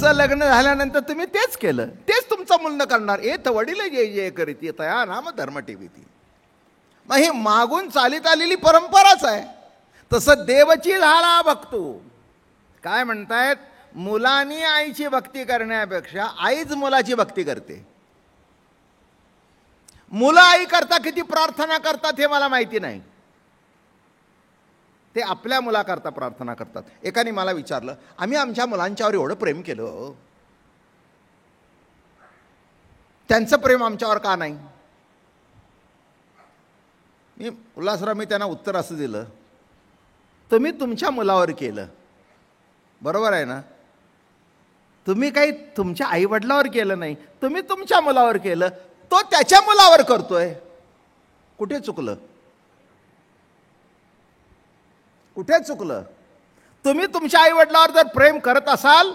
तुमचं लग्न झाल्यानंतर तुम्ही तेच केलं, तेच तुमचं मुलं करणार. एथ वडील जे जे करीती तया नाम धर्म ठेवीती. मग ही मागून चालीत आलेली परंपराच आहे. तसं देवची झाला भक्तू. काय म्हणतायत, मुलांनी आईची भक्ती करण्यापेक्षा आईच मुलाची भक्ती करते. मुलं आई करता किती प्रार्थना करतात हे मला माहिती नाही, ते आपल्या मुलाकरता प्रार्थना करतात. एकाने मला विचारलं, आम्ही आमच्या मुलांच्यावर एवढं प्रेम केलं, त्यांचं प्रेम आमच्यावर का नाही? मी त्यांना उत्तर असं दिलं, तुम्ही तुमच्या मुलावर केलं बरोबर आहे ना, तुम्ही काही तुमच्या आईवडिलावर केलं नाही, तुम्ही तुमच्या मुलावर केलं, तो त्याच्या मुलावर करतोय. कुठे चुकलं? कुठे चुकलं? तुम्ही तुमच्या आईवडिलावर जर प्रेम करत असाल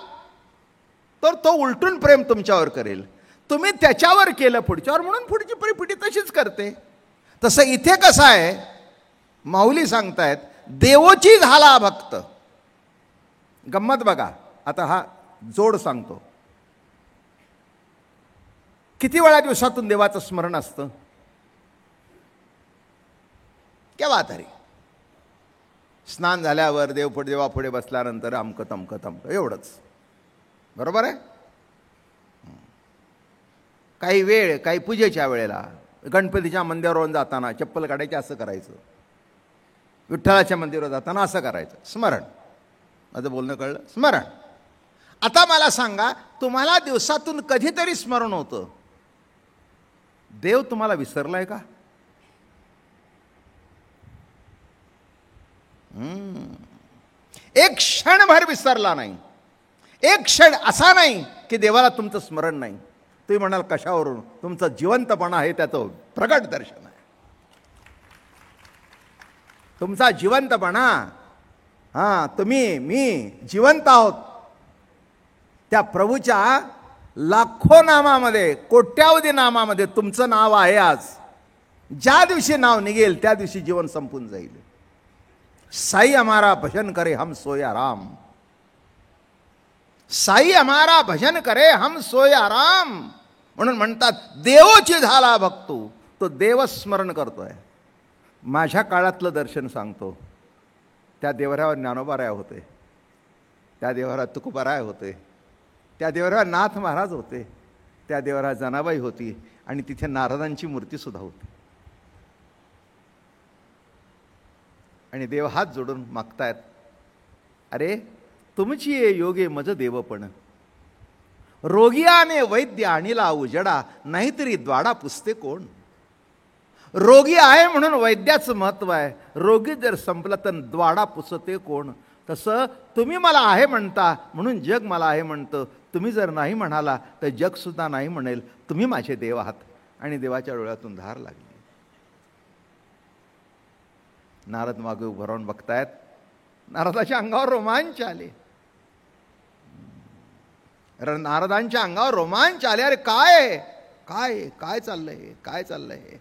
तर तो उलटून प्रेम तुमच्यावर करेल. तुम्ही त्याच्यावर केलं पुढच्यावर, म्हणून पुढची पिढी तशीच करते. तसं इथे कसं आहे, माऊली सांगतायत देवोची झाला भक्त. गंमत बघा, आता हा जोड सांगतो. किती वेळा दिवसातून देवाचं स्मरण असतं? केव्हा तरी. स्नान झाल्यावर, देवापुढे बसल्यानंतर अमकं तमकं एवढंच, बरोबर आहे. काही वेळ, काही पूजेच्या वेळेला, गणपतीच्या मंदिरावरून जाताना चप्पल काढायची असं करायचं, विठ्ठलाच्या मंदिरावर जाताना असं करायचं. स्मरण. माझं बोलणं कळलं? स्मरण. आता मला सांगा, तुम्हाला दिवसातून कधीतरी स्मरण होतं, देव तुम्हाला विसरलाय का? एक क्षणभर विसरला नाही. एक क्षण असा नाही की देवाला तुमचं स्मरण नाही. तुम्ही म्हणाल कशावरून? तुमचं जिवंतपणा आहे त्याचं प्रगट दर्शन आहे. तुमचा जिवंतपणा, तुम्ही मी जिवंत आहोत. त्या प्रभूच्या लाखो नामामध्ये, कोट्यावधी नामामध्ये तुमचं नाव आहे. आज ज्या दिवशी नाव निघेल त्या दिवशी जीवन संपून जाईल. साई हमारा भजन करे हम सोया राम. साई हमारा भजन करे हम सोया राम. म्हणून म्हणतात देवोची झाला भक्तू. तो देवस्मरण करतोय. माझ्या काळातलं दर्शन सांगतो. त्या देवरावर ज्ञानोबाराय होते, त्या देवरावर तुकोबाराय होते, त्या देवरावर नाथ महाराज होते, त्या देवरावर जनाबाई होती, आणि तिथे नारदांची मूर्ती सुद्धा होती. आणि देव हात जोडून मागतायत, अरे तुमची ये योगे मज देवपण. रोगियाने वैद्य आणिला उजडा, नाहीतरी द्वाडा पुसते कोण. रोगी आहे म्हणून वैद्याचं महत्व आहे. रोगी जर संपला तर द्वाडा पुसते कोण. तसं तुम्ही मला आहे म्हणता म्हणून जग मला आहे म्हणतं. तुम्ही जर नाही म्हणाला तर जग सुद्धा नाही म्हणेल. तुम्ही माझे देव आहात. आणि देवाच्या डोळ्यातून धार लागली. नारद मागे उभं राहून बघतायत. नारदाच्या अंगावर रोमांच आले. नारदांच्या अंगावर रोमांच आले. अरे काय काय काय चाललंय, काय चाललंय.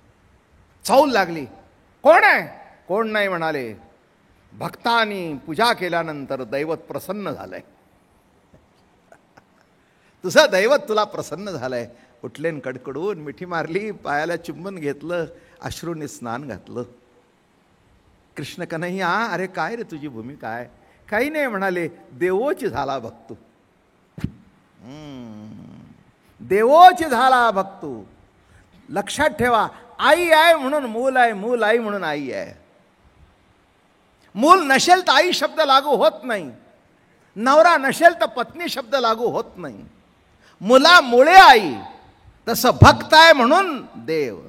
चावल लागली. कोण आहे? कोण नाही म्हणाले. भक्तांनी पूजा केल्यानंतर दैवत प्रसन्न झालंय. तुझं दैवत तुला प्रसन्न झालंय. उठलेन कडकडून मिठी मारली, पायाला चुंबन घेतलं, अश्रूने स्नान घातलं. कृष्ण कन्हैया, अरे काय रे तुझी भूमिका आहे? काही नाही म्हणाले. देवोची झाला भक्तू. देवोची झाला भक्तू. लक्षात ठेवा, आई आहे म्हणून मूल आहे, मूल आई म्हणून आई आहे. मूल नसेल तर आई शब्द लागू होत नाही. नवरा नसेल तर पत्नी शब्द लागू होत नाही. मुलामुळे आई. तसं भक्त आहे म्हणून देव.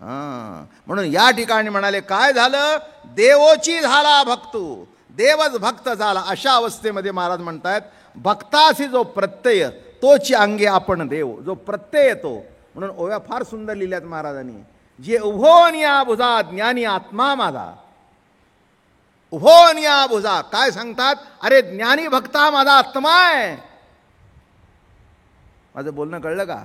म्हणून या ठिकाणी म्हणाले काय झालं? देवोची झाला भक्तू. देवच भक्त झाला. अशा अवस्थेमध्ये महाराज म्हणतायत भक्तासी जो प्रत्यय तोची अंगे आपण देव. जो प्रत्यय येतो, म्हणून ओव्या फार सुंदर लिहिल्यात महाराजांनी. जे उभोनिया भुजा ज्ञानी आत्मा माझा. उभोनिया भुजा काय सांगतात? अरे ज्ञानी भक्त हा माझा आत्मा आहे. माझं बोलणं कळलं का?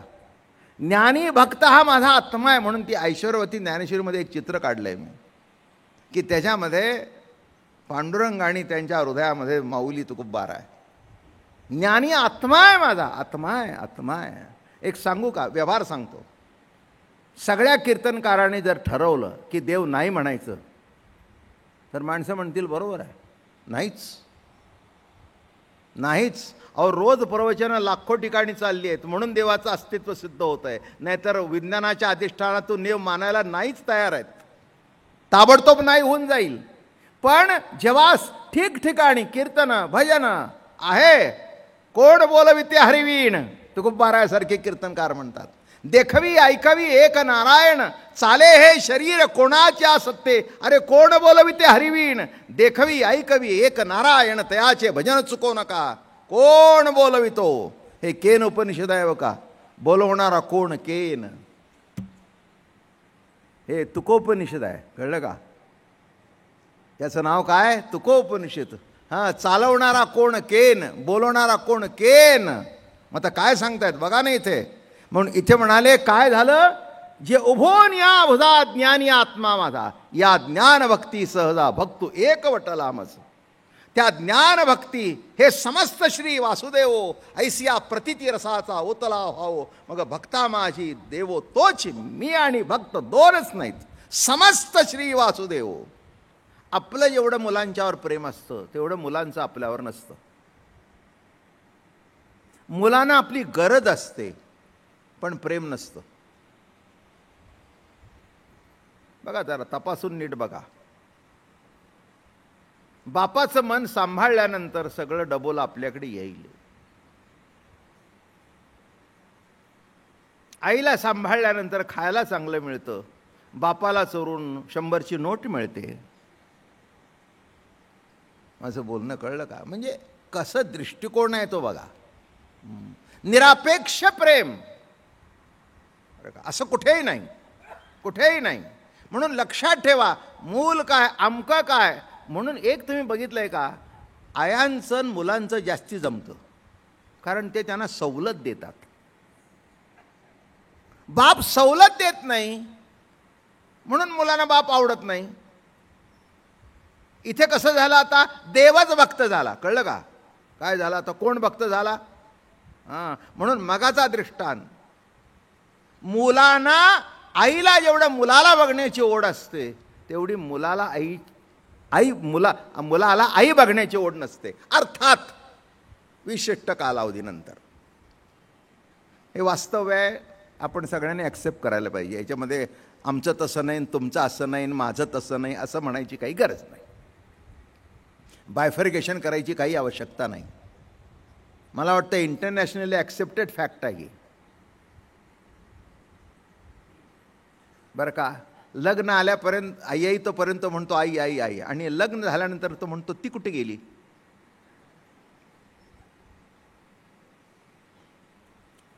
ज्ञानी भक्त हा माझा आत्मा आहे. म्हणून ती ऐश्वर्यवती ज्ञानेश्वरीमध्ये एक चित्र काढलंय मी, की त्याच्यामध्ये पांडुरंग आणि त्यांच्या हृदयामध्ये माऊली तुकोबार आहे. ज्ञानी आत्मा आहे माझा, आत्मा आहे, आत्मा आहे. एक सांगू का, व्यवहार सांगतो. सगळ्या कीर्तनकारांनी जर ठरवलं की देव नाही म्हणायचं, तर माणसं म्हणतील बरोबर आहे, नाहीच नाहीच. अहो रोज प्रवचनं लाखो ठिकाणी चालली आहेत म्हणून देवाचं अस्तित्व सिद्ध होत आहे. नाहीतर विज्ञानाच्या अधिष्ठानातून देव मानायला नाहीच तयार आहेत. ताबडतोब नाही होऊन जाईल. पण जेव्हा ठिकठिकाणी कीर्तन भजन आहे, कोण बोलविते हरिवीण, तुकोबारायासारखे कीर्तनकार म्हणतात. देखवी ऐकवी एक नारायण, चाले हे शरीर कोणाच्या सत्ते, अरे कोण बोलविते हरिवीण, देखवी ऐकवी एक नारायण, तयाचे भजन चुको नका. कोण बोलवितो, हे केन उपनिषद आहे बघा. बोलवणारा कोण, केन, हे तुकोपनिषद आहे, कळलं का? याचं नाव काय, तुकोपनिषद. हां, चालवणारा कोण, केन, बोलवणारा कोण, केन. मग आता काय सांगतायत बघा ना इथे. म्हणून इथे म्हणाले काय झालं, जे उभोन या भुजा ज्ञानी आत्मा माझा, या ज्ञान भक्ती सहजा भक्तू एकवटला मज. त्या ज्ञान भक्ती हे समस्त श्री वासुदेवो, ऐसिया प्रतिती रसाचा ओतला व्हावो. मग भक्ता माझी देवो तोच मी, आणि भक्त दोनच नाहीत, समस्त श्री वासुदेवो. आपलं जेवढं मुलांच्यावर प्रेम असतं तेवढं मुलांचं आपल्यावर नसतं. मुलांना आपली गरज असते पण प्रेम नसतं. बघा जरा तपासून नीट बघा. बापाचं मन सांभाळल्यानंतर सगळं डबोल आपल्याकडे येईल. आईला सांभाळल्यानंतर खायला चांगलं मिळतं, बापाला चोरून 100ची नोट मिळते. माझं बोलणं कळलं का? म्हणजे कसं दृष्टिकोन आहे तो बघा. निरापेक्ष प्रेम असं कुठेही नाही, कुठेही नाही. म्हणून लक्षात ठेवा, मूल काय आमकं काय. म्हणून एक तुम्ही बघितलंय का, आयांचं मुलांचं जास्ती जमतं, कारण ते त्यांना सवलत देतात. बाप सवलत देत नाही म्हणून मुलांना बाप आवडत नाही. इथे कसं झालं, आता देवच भक्त झाला, कळलं का? काय झालं आता, कोण भक्त झाला? हां, म्हणून मगाचा दृष्टांत, मुलांना आईला जेवढं मुलाला बघण्याची ओढ असते तेवढी मुलाला मुलाला आई बघण्याची ओढ नसते, अर्थात विशिष्ट कालावधीनंतर. हे वास्तव आहे, आपण सगळ्यांनी ॲक्सेप्ट करायला पाहिजे. याच्यामध्ये आमचं तसं नाही, तुमचं असं नाही, माझं तसं नाही असं म्हणायची काही गरज नाही. बायफर्गेशन करायची काही आवश्यकता नाही. मला वाटतं इंटरनॅशनली ॲक्सेप्टेड फॅक्ट आहे. बरं का, लग्न आल्यापर्यंत आई आई तोपर्यंत म्हणतो आई आई आई, आणि लग्न झाल्यानंतर तो म्हणतो ती कुठे गेली.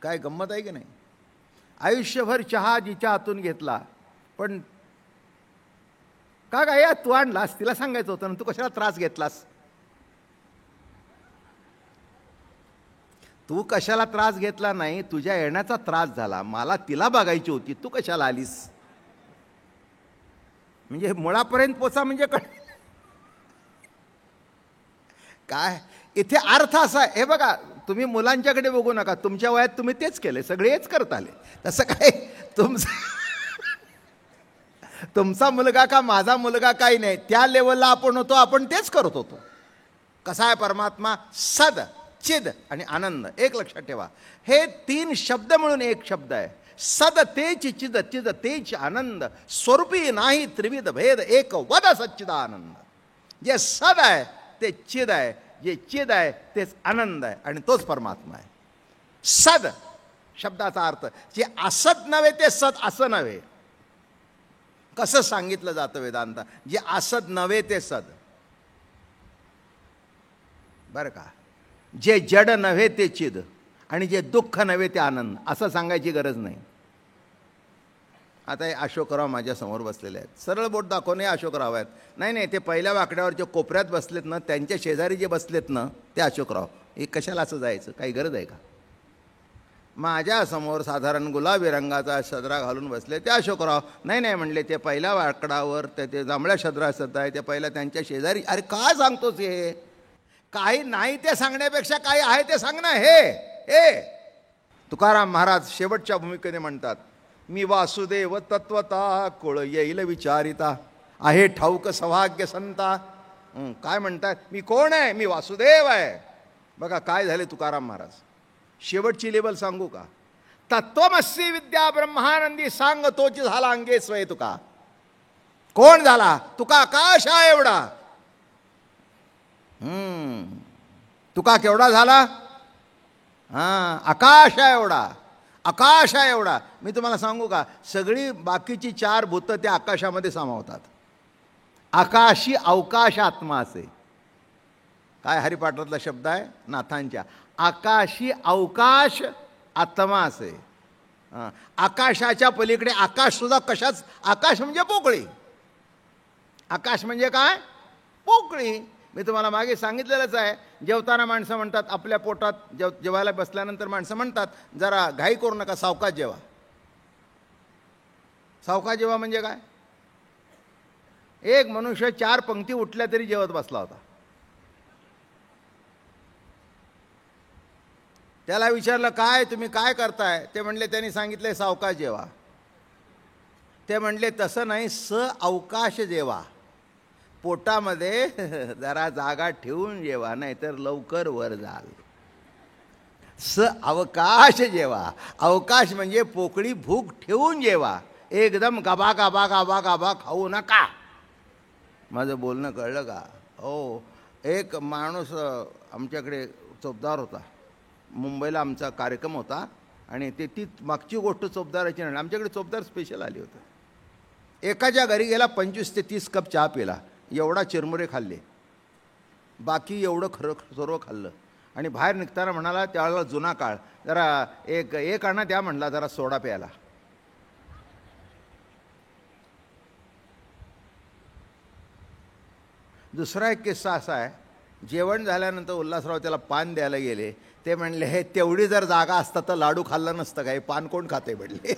काय गंमत आहे की नाही? आयुष्यभर चहा जिच्या हातून घेतला, पण का काय तू आणलास, तिला सांगायचं होतं ना, तू कशाला त्रास घेतलास. तू कशाला त्रास घेतला नाही, तुझ्या येण्याचा त्रास झाला. मला तिला बघायची होती, तू कशाला आलीस. म्हणजे मुळापर्यंत पोचा म्हणजे काय इथे अर्थ असा आहे. हे बघा, तुम्ही मुलांच्याकडे बघू नका, तुमच्या वयात तुम्ही तेच केले, सगळे हेच करत आले. तसं काय तुमचा मुलगा का माझा मुलगा काही नाही, त्या लेवलला आपण होतो, आपण तेच करत होतो. कसा आहे परमात्मा, सद चिद आणि आनंद. एक लक्षात ठेवा, हे 3 शब्द मिळून एक शब्द आहे. सद तेच चिद, चिद तेच आनंद, स्वरूपी नाही त्रिविध भेद, एक वद सच्चिदानंद. जे सद आहे ते चिद आहे, जे चिद आहे तेच आनंद आहे, आणि तोच परमात्मा आहे. सद शब्दाचा अर्थ, जे असत नव्हे ते सत असं नव्हे. कसं सांगितलं जातं वेदांत, जे असत नव्हे ते सद. बरं का, जे जड नव्हे ते चिद, आणि जे दुःख नव्हे ते आनंद, असं सांगायची गरज नाही. आता हे अशोकराव माझ्यासमोर बसलेले आहेत, सरळ बोट दाखवून हे अशोकराव आहेत. नाही नाही, ते पहिल्या वाकड्यावर जे कोपऱ्यात बसलेत ना, त्यांच्या शेजारी जे बसलेत ना, ते अशोकराव. हे कशाला असं जायचं, काही गरज आहे का? माझ्यासमोर साधारण गुलाबी रंगाचा सदरा घालून बसले ते अशोकराव. नाही नाही म्हणले, ते पहिल्या वाकडावर ते जांभळ्या सदरा सद आहे, ते पहिल्या त्यांच्या शेजारी. अरे काय सांगतोस हे, काही नाही ते सांगण्यापेक्षा काही आहे ते सांग ना. हे तुकाराम महाराज शेवटच्या भूमिकेने म्हणतात, मी वासुदेव तत्वता कोळ येईल विचारिता, आहे ठाऊक सौभाग्य संता. काय म्हणतात, मी कोण आहे, मी वासुदेव आहे. बघा काय झाले तुकाराम महाराज. शेवटची लेवल सांगू का, तत्वमसी विद्या ब्रह्मानंदी सांग तोची झाला अंगे स्वय. तुका कोण झाला, तुका आकाश आहे एवढा. तुका केवढा झाला, आकाश आहे एवढा, आकाश आहे एवढा. मी तुम्हाला सांगू का, सगळी बाकीची 4 भूतं त्या आकाशामध्ये सामावतात. आकाशी अवकाश आत्मा असे, काय हरिपाठातला शब्द आहे नाथांच्या, आकाशी अवकाश आत्मा असे. आकाशाच्या पलीकडे आकाश सुद्धा कशाच, आकाश म्हणजे पोकळी. आकाश म्हणजे काय, पोकळी. मी तुम्हाला मागे सांगितलेलंच आहे, जेवताना माणसं म्हणतात, आपल्या पोटात जेवायला बसल्यानंतर माणसं म्हणतात, जरा घाई करू नका, सावकाश जेवा. सावकाश जेवा म्हणजे काय, एक मनुष्य 4 पंक्ती उठल्या तरी जेवत बसला होता. त्याला विचारलं, काय तुम्ही काय करताय, ते म्हणले, त्यांनी सांगितले सावकाश जेवा. ते म्हणले, तसं नाही, अवकाश जेवा, पोटामध्ये जरा जागा ठेवून जेवा, नाहीतर लवकर वर जाल. अवकाश जेवा, अवकाश म्हणजे पोकळी भूक ठेवून जेवा, एकदम गाबा गाबा गाबा गाबा खाऊ नका. माझं बोलणं कळलं का हो. एक माणूस आमच्याकडे चोपदार होता, मुंबईला आमचा कार्यक्रम होता, आणि ती मागची गोष्ट चोपदाराची नाही, आमच्याकडे चोपदार स्पेशल आली होतं. एकाच्या घरी गेला, 25 ते 30 कप चहा पिला, एवढा चिरमुरे खाल्ले, बाकी एवढं खरं सर्व खाल्लं. आणि बाहेर निघताना म्हणाला, त्यावेळेला जुना काळ, जरा एक आणा द्या म्हणला, जरा सोडा प्यायला. दुसरा एक किस्सा असा आहे, जेवण झाल्यानंतर उल्हासराव त्याला पान द्यायला गेले. ते म्हणले, हे तेवढी जर जागा असता तर लाडू खाल्लं नसतं काय, पान कोण खाते म्हणले.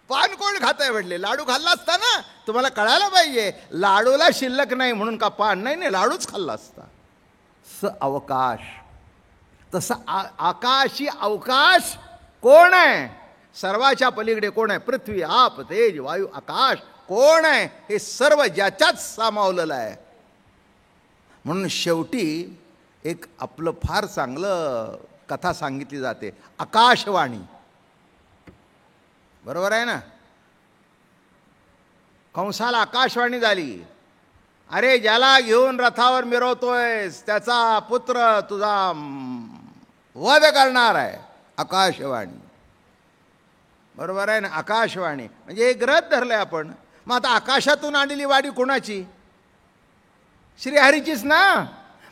पान कोण खाताय म्हटले, लाडू खाल्ला असता ना, तुम्हाला कळायला पाहिजे, लाडूला शिल्लक नाही म्हणून का पान नाही, लाडूच खाल्ला असता. अवकाश, तसं आकाशी अवकाश कोण आहे, सर्वाच्या पलीकडे कोण आहे, पृथ्वी आप तेज वायू आकाश कोण आहे, हे सर्व ज्याच्याच सामावलेलं आहे. म्हणून शेवटी एक आपलं फार चांगलं कथा सांगितली जाते, आकाशवाणी. बरोबर आहे ना, कंसाला आकाशवाणी झाली, अरे ज्याला घेऊन रथावर मिरवतोयस त्याचा पुत्र तुझा वध करणार आहे. आकाशवाणी, बरोबर आहे ना, आकाशवाणी म्हणजे एक रथ धरलंय आपण. मग आता आकाशातून आलेली वाणी कोणाची, श्रीहरीचीच ना.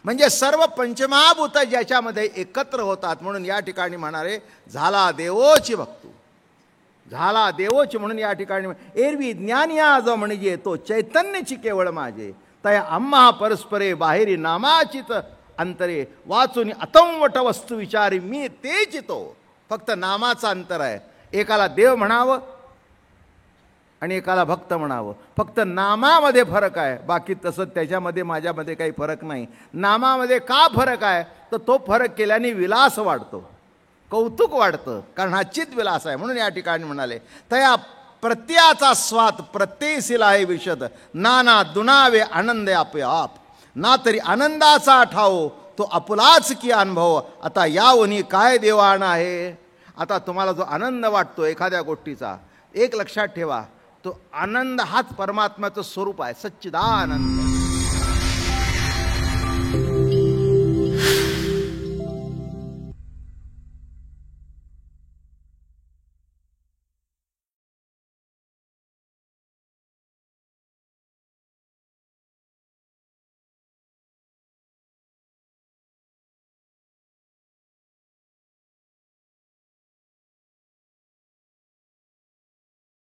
म्हणजे सर्व पंचमहाभूत ज्याच्यामध्ये एकत्र होतात. म्हणून या ठिकाणी म्हणारे, झाला देवोची भक्तू, झाला देवोची. म्हणून या ठिकाणी एरवी ज्ञानिया जो म्हणजे तो चैतन्यची केवळ माझे, तया आम्हा परस्परे बाहेरी नामाचित अंतरे, वाचून अतंवट वस्तू विचारी मी तेच तो. फक्त नामाचा अंतर आहे, एकाला देव म्हणावं आणि एकाला भक्त म्हणावं. फक्त नामामध्ये फरक आहे, बाकी तसं त्याच्यामध्ये माझ्यामध्ये काही फरक नाही. नामामध्ये का फरक आहे, तर तो फरक केल्याने विलास वाढतो, कौतुक वाढतं, कारण हा चित विलास आहे. म्हणून या ठिकाणी म्हणाले, तया प्रत्ययाचा स्वाद प्रत्ययशील आहे विशद, नाना दुनावे आनंद आपे आप, ना तरी आनंदाचा ठाव तो आपुलाच की अनुभव. आता यावनी काय देवाण आहे. आता तुम्हाला जो आनंद वाटतो एखाद्या गोष्टीचा, एक लक्षात ठेवा, तो आनंद हाच परमात्म्याचं स्वरूप आहे, सच्चिदानंद.